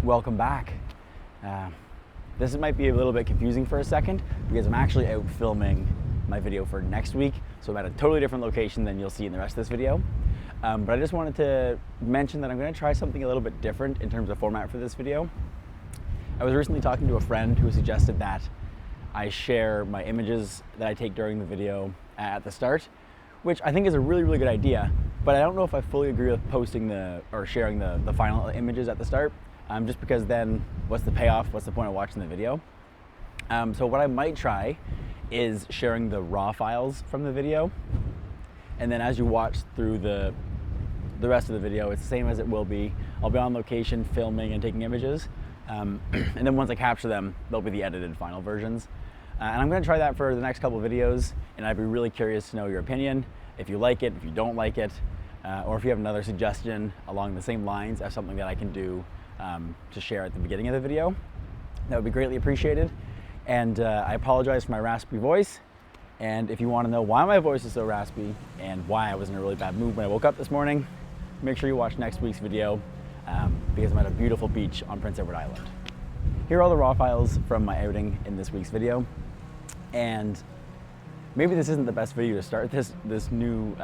Welcome back. This might be a little bit confusing for a second because I'm actually out filming my video for next week, so I'm at a totally different location than you'll see in the rest of this video. But I just wanted to mention that I'm going to try something a little bit different in terms of format for this video. I was recently talking to a friend who suggested that I share my images that I take during the video at the start, which I think is a really good idea, but I don't know if I fully agree with posting or sharing the final images at the start. Just because then what's the payoff? What's the point of watching the video? So what I might try is sharing the raw files from the video, and then as you watch through the rest of the video, it's the same as it will be. I'll be on location filming and taking images, and then once I capture them, they'll be the edited final versions. And I'm going to try that for the next couple of videos, and I'd be really curious to know your opinion, if you like it, if you don't like it, or if you have another suggestion along the same lines as something that I can do to share at the beginning of the video. That would be greatly appreciated. And I apologize for my raspy voice. And if you want to know why my voice is so raspy and why I was in a really bad mood when I woke up this morning, make sure you watch next week's video because I'm at a beautiful beach on Prince Edward Island. Here are all the raw files from my outing in this week's video. And maybe this isn't the best video to start this new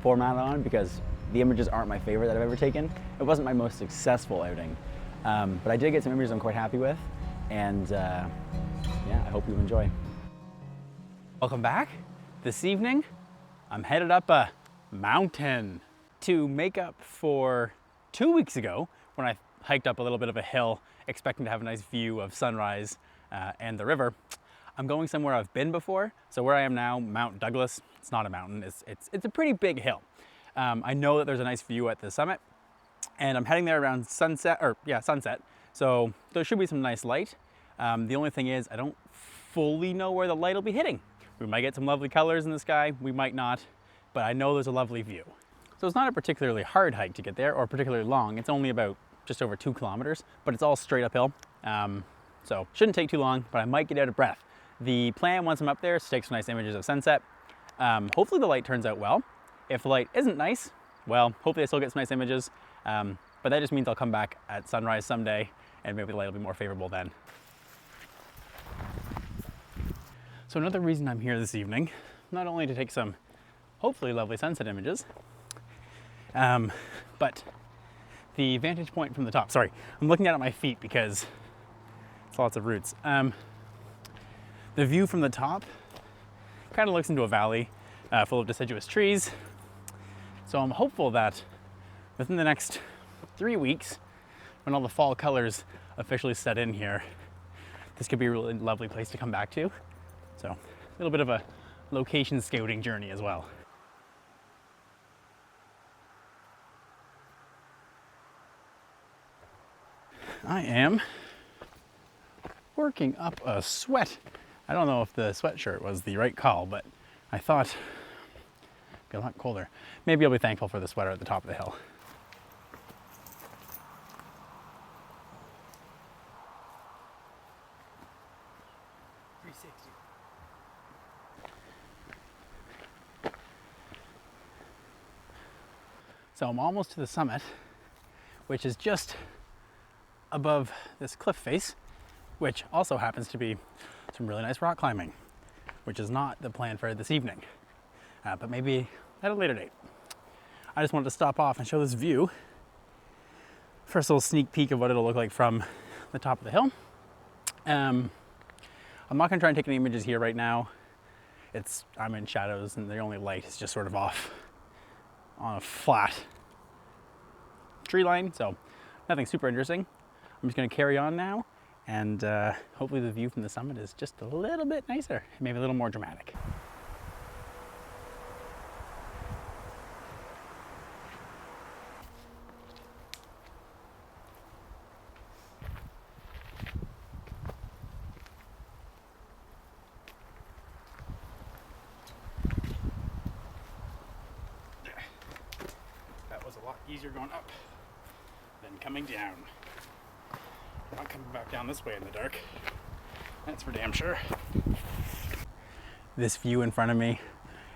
format on because the images aren't my favorite that I've ever taken. It wasn't my most successful outing, but I did get some images I'm quite happy with, and yeah, I hope you enjoy. Welcome back. This evening, I'm headed up a mountain to make up for 2 weeks ago when I hiked up a little bit of a hill expecting to have a nice view of sunrise and the river. I'm going somewhere I've been before. So where I am now, Mount Douglas, it's not a mountain, it's a pretty big hill. I know that there's a nice view at the summit, and I'm heading there around sunset, so there should be some nice light. The only thing is I don't fully know where the light will be hitting. We might get some lovely colors in the sky, we might not, but I know there's a lovely view. So it's not a particularly hard hike to get there, or particularly long. It's only about just over 2 kilometers, but it's all straight uphill. So shouldn't take too long, but I might get out of breath. The plan once I'm up there is to take some nice images of sunset. Hopefully the light turns out well. If the light isn't nice, well, hopefully I still get some nice images, but that just means I'll come back at sunrise someday and maybe the light will be more favorable then. So another reason I'm here this evening, not only to take some hopefully lovely sunset images, but the vantage point from the top. Sorry, I'm looking at my feet because it's lots of roots. The view from the top kind of looks into a valley full of deciduous trees. So I'm hopeful that within the next 3 weeks, when all the fall colors officially set in here, this could be a really lovely place to come back to. So a little bit of a location scouting journey as well. I am working up a sweat. I don't know if the sweatshirt was the right call, but I thought it'd be a lot colder. Maybe I'll be thankful for the sweater at the top of the hill. So I'm almost to the summit, which is just above this cliff face, which also happens to be some really nice rock climbing, which is not the plan for this evening, but maybe at a later date. I just wanted to stop off and show this view. First little sneak peek of what it'll look like from the top of the hill. I'm not gonna try and take any images here right now. I'm in shadows and the only light is just sort of off on a flat tree line, so nothing super interesting. I'm just gonna carry on now, and hopefully the view from the summit is just a little bit nicer, maybe a little more dramatic. That was a lot easier going up than coming down. I'm not coming back down this way in the dark. That's for damn sure. This view in front of me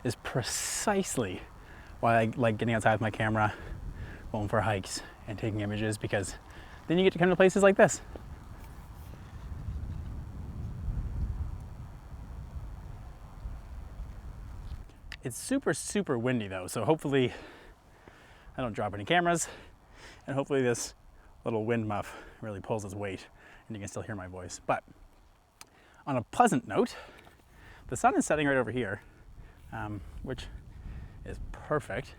is precisely why I like getting outside with my camera, going for hikes and taking images, because then you get to come to places like this. It's super, super windy though, so hopefully I don't drop any cameras, and hopefully this little wind muff really pulls its weight and you can still hear my voice. But on a pleasant note, the sun is setting right over here, which is perfect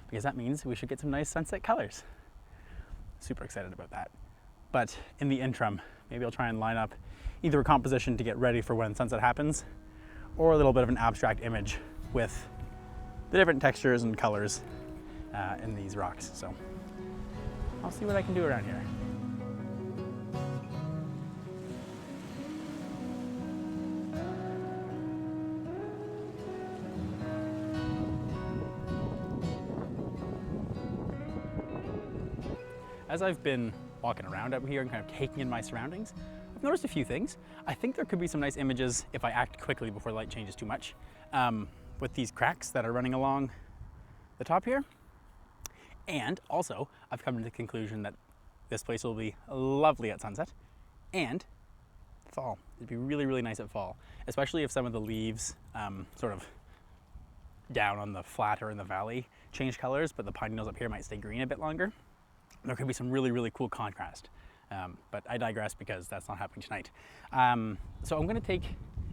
because that means we should get some nice sunset colors. Super excited about that. But in the interim, maybe I'll try and line up either a composition to get ready for when sunset happens, or a little bit of an abstract image with the different textures and colors in these rocks. So I'll see what I can do around here. As I've been walking around out here and kind of taking in my surroundings, I've noticed a few things. I think there could be some nice images if I act quickly before the light changes too much, with these cracks that are running along the top here. And also, I've come to the conclusion that this place will be lovely at sunset and fall. It'd be really, really nice at fall, especially if some of the leaves sort of down on the flat or in the valley change colors, but the pine needles up here might stay green a bit longer. There could be some really, really cool contrast. But I digress because that's not happening tonight. So I'm going to take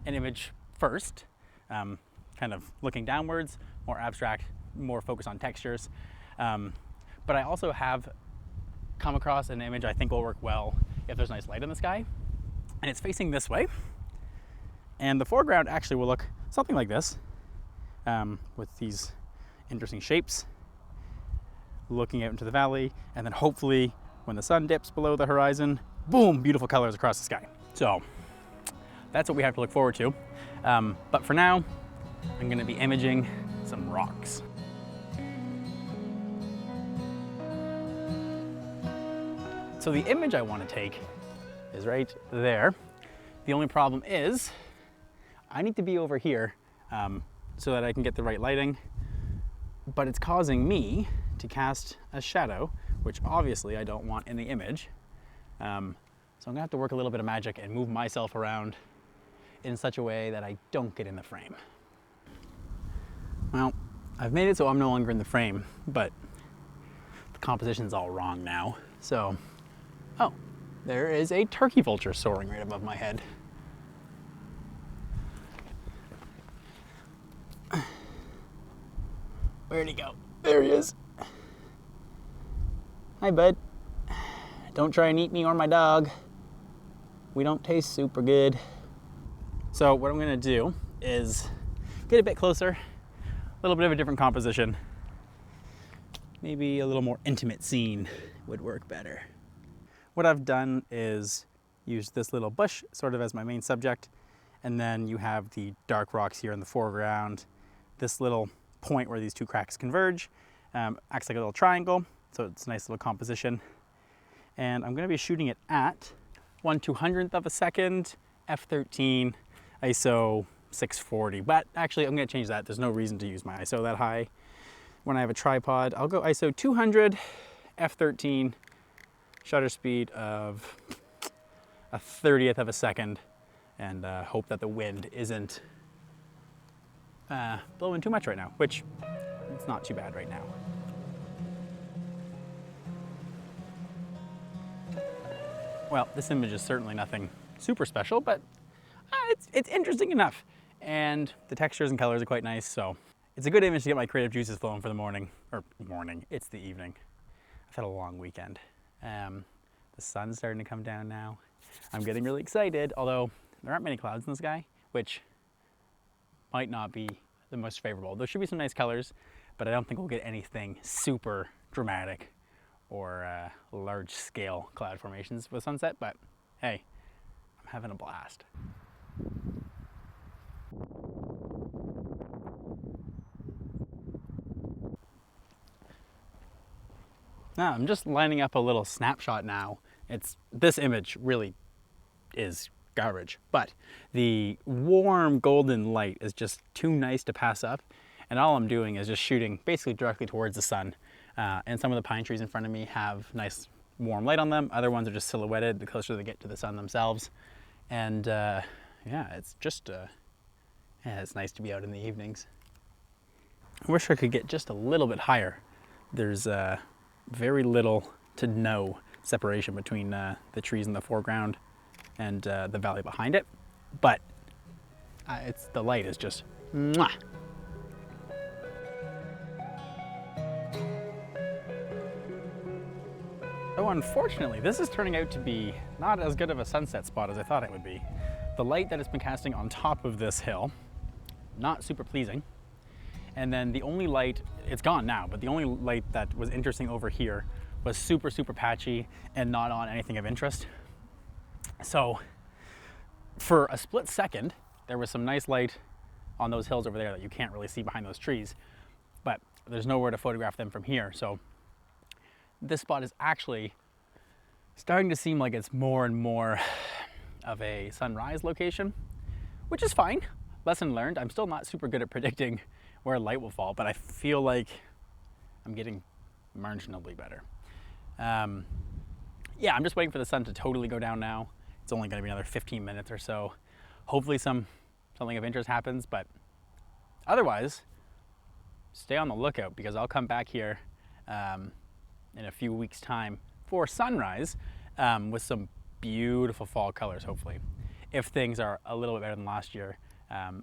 an image first, kind of looking downwards, more abstract, more focus on textures. But I also have come across an image I think will work well if there's nice light in the sky. And it's facing this way. And the foreground actually will look something like this, with these interesting shapes looking out into the valley, and then hopefully when the sun dips below the horizon, boom, beautiful colors across the sky. So that's what we have to look forward to. But for now, I'm going to be imaging some rocks. So the image I want to take is right there. The only problem is I need to be over here so that I can get the right lighting, but it's causing me to cast a shadow, which obviously I don't want in the image. So I'm gonna have to work a little bit of magic and move myself around in such a way that I don't get in the frame. Well, I've made it so I'm no longer in the frame, but the composition's all wrong now. So, oh, there is a turkey vulture soaring right above my head. Where'd he go? There he is. Hi, bud. Don't try and eat me or my dog. We don't taste super good. So what I'm gonna do is get a bit closer, a little bit of a different composition. Maybe a little more intimate scene would work better. What I've done is use this little bush sort of as my main subject, and then you have the dark rocks here in the foreground. This little point where these two cracks converge acts like a little triangle, so it's a nice little composition. And I'm going to be shooting it at 1/200th of a second, f13, ISO 640. But actually, I'm going to change that. There's no reason to use my ISO that high. When I have a tripod, I'll go ISO 200, f13, shutter speed of 1/30th of a second, and hope that the wind isn't blowing too much right now, which it's not too bad right now. Well, this image is certainly nothing super special, but it's interesting enough. And the textures and colors are quite nice, so it's a good image to get my creative juices flowing for the morning, it's the evening. I've had a long weekend. The sun's starting to come down now. I'm getting really excited, although there aren't many clouds in the sky, which might not be the most favorable. There should be some nice colors, but I don't think we'll get anything super dramatic or large scale cloud formations with sunset, but hey, I'm having a blast. Now, I'm just lining up a little snapshot now. This image really is garbage, but the warm golden light is just too nice to pass up, and all I'm doing is just shooting basically directly towards the sun. And some of the pine trees in front of me have nice warm light on them. Other ones are just silhouetted the closer they get to the sun themselves. And yeah, it's just, yeah, it's nice to be out in the evenings. I wish I could get just a little bit higher. There's very little to no separation between the trees in the foreground and the valley behind it, but the light is just mwah. So unfortunately, this is turning out to be not as good of a sunset spot as I thought it would be. The light that it's been casting on top of this hill, not super pleasing. And then the only light, it's gone now, but the only light that was interesting over here was super, super patchy and not on anything of interest. So for a split second, there was some nice light on those hills over there that you can't really see behind those trees, but there's nowhere to photograph them from here. So this spot is actually starting to seem like it's more and more of a sunrise location, which is fine. Lesson learned. I'm still not super good at predicting where light will fall, but I feel like I'm getting marginally better. Yeah, I'm just waiting for the sun to totally go down now. It's only going to be another 15 minutes or so. Hopefully something of interest happens, but otherwise, stay on the lookout because I'll come back here in a few weeks' time for sunrise with some beautiful fall colors, hopefully, if things are a little bit better than last year.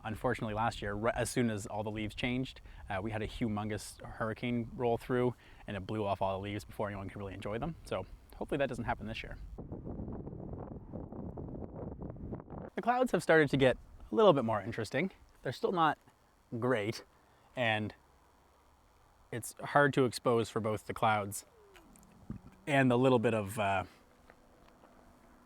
Unfortunately, last year, as soon as all the leaves changed, we had a humongous hurricane roll through and it blew off all the leaves before anyone could really enjoy them. So hopefully that doesn't happen this year. The clouds have started to get a little bit more interesting. They're still not great, and it's hard to expose for both the clouds and the little bit of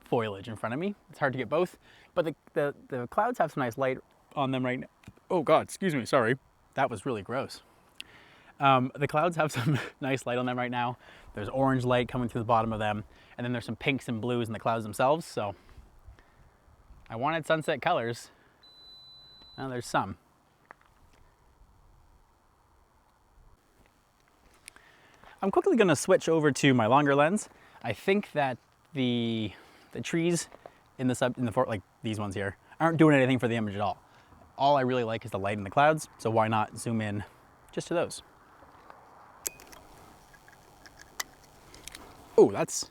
foliage in front of me. It's hard to get both, but the clouds have some nice light on them right now. Oh God, excuse me, sorry. That was really gross. The clouds have some nice light on them right now. There's orange light coming through the bottom of them, and then there's some pinks and blues in the clouds themselves, so I wanted sunset colors. Now there's some. I'm quickly going to switch over to my longer lens. I think that the trees in like these ones here aren't doing anything for the image at all. All I really like is the light in the clouds, so why not zoom in just to those? Oh, that's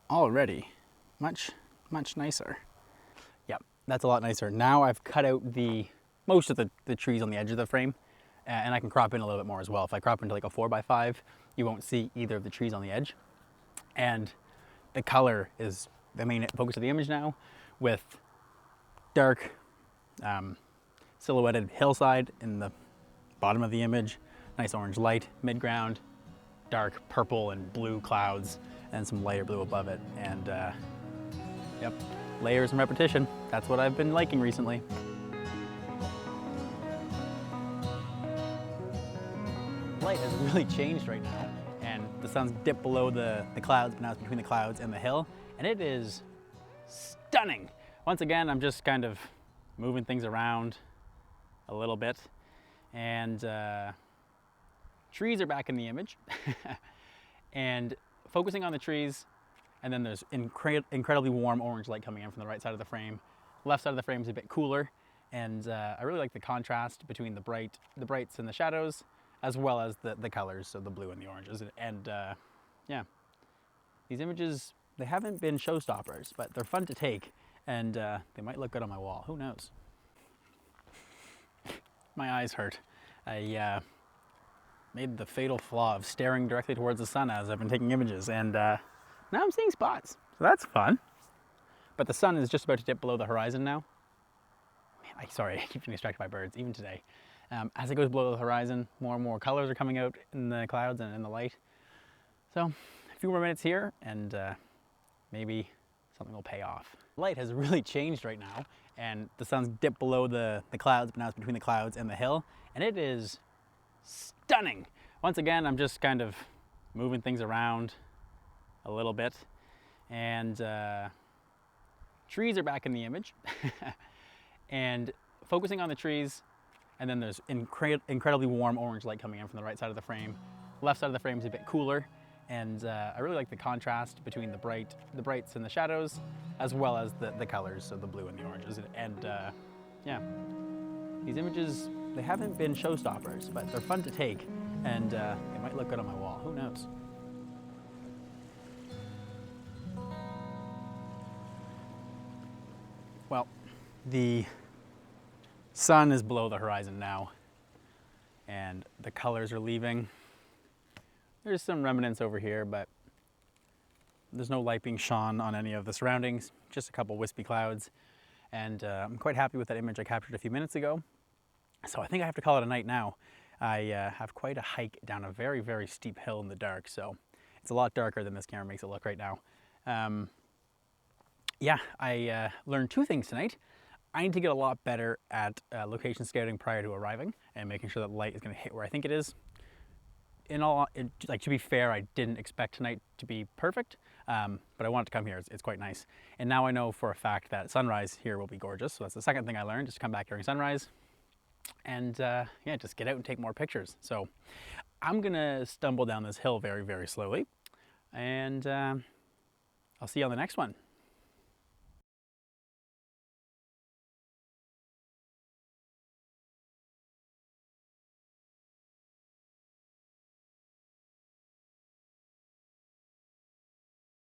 already much nicer. Yep, that's a lot nicer. Now I've cut out most of the trees on the edge of the frame, and I can crop in a little bit more as well. If I crop into like a 4x5, you won't see either of the trees on the edge. And the color is the main focus of the image now, with dark silhouetted hillside in the bottom of the image, nice orange light mid-ground, dark purple and blue clouds, and some lighter blue above it. And yep, layers and repetition. That's what I've been liking recently. Light has really changed right now, and the sun's dipped below the clouds, but now it's between the clouds and the hill, and it is stunning. Once again, I'm just kind of moving things around a little bit, and trees are back in the image, and focusing on the trees, and then there's incredibly warm orange light coming in from the right side of the frame. Left side of the frame is a bit cooler, and I really like the contrast between the brights and the shadows, as well as the colors, so the blue and the oranges. And yeah, these images, they haven't been showstoppers, but they're fun to take, and they might look good on my wall. Who knows? My eyes hurt. I made the fatal flaw of staring directly towards the sun as I've been taking images, and now I'm seeing spots, so that's fun. But the sun is just about to dip below the horizon now. Man, sorry, I keep getting distracted by birds, even today. As it goes below the horizon, more and more colors are coming out in the clouds and in the light. So a few more minutes here, and maybe something will pay off. Light has really changed right now, and the sun's dipped below the clouds, but now it's between the clouds and the hill, and it is stunning. Once again, I'm just kind of moving things around a little bit, and trees are back in the image, and focusing on the trees, and then there's incredibly warm orange light coming in from the right side of the frame. Left side of the frame is a bit cooler, And I really like the contrast between the brights and the shadows, as well as the colors, so the blue and the oranges. And yeah, these images, they haven't been showstoppers, but they're fun to take, and they might look good on my wall. Who knows? Well, the sun is below the horizon now, and the colors are leaving. There's some remnants over here, but there's no light being shone on any of the surroundings, just a couple wispy clouds. And I'm quite happy with that image I captured a few minutes ago. So I think I have to call it a night now. I have quite a hike down a very, very steep hill in the dark, so it's a lot darker than this camera makes it look right now. Yeah, I learned two things tonight. I need to get a lot better at location scouting prior to arriving and making sure that light is going to hit where I think it is. To be fair, I didn't expect tonight to be perfect, but I wanted to come here. It's quite nice. And now I know for a fact that sunrise here will be gorgeous. So that's the second thing I learned, just to come back during sunrise and yeah, just get out and take more pictures. So I'm gonna stumble down this hill very, very slowly, and I'll see you on the next one.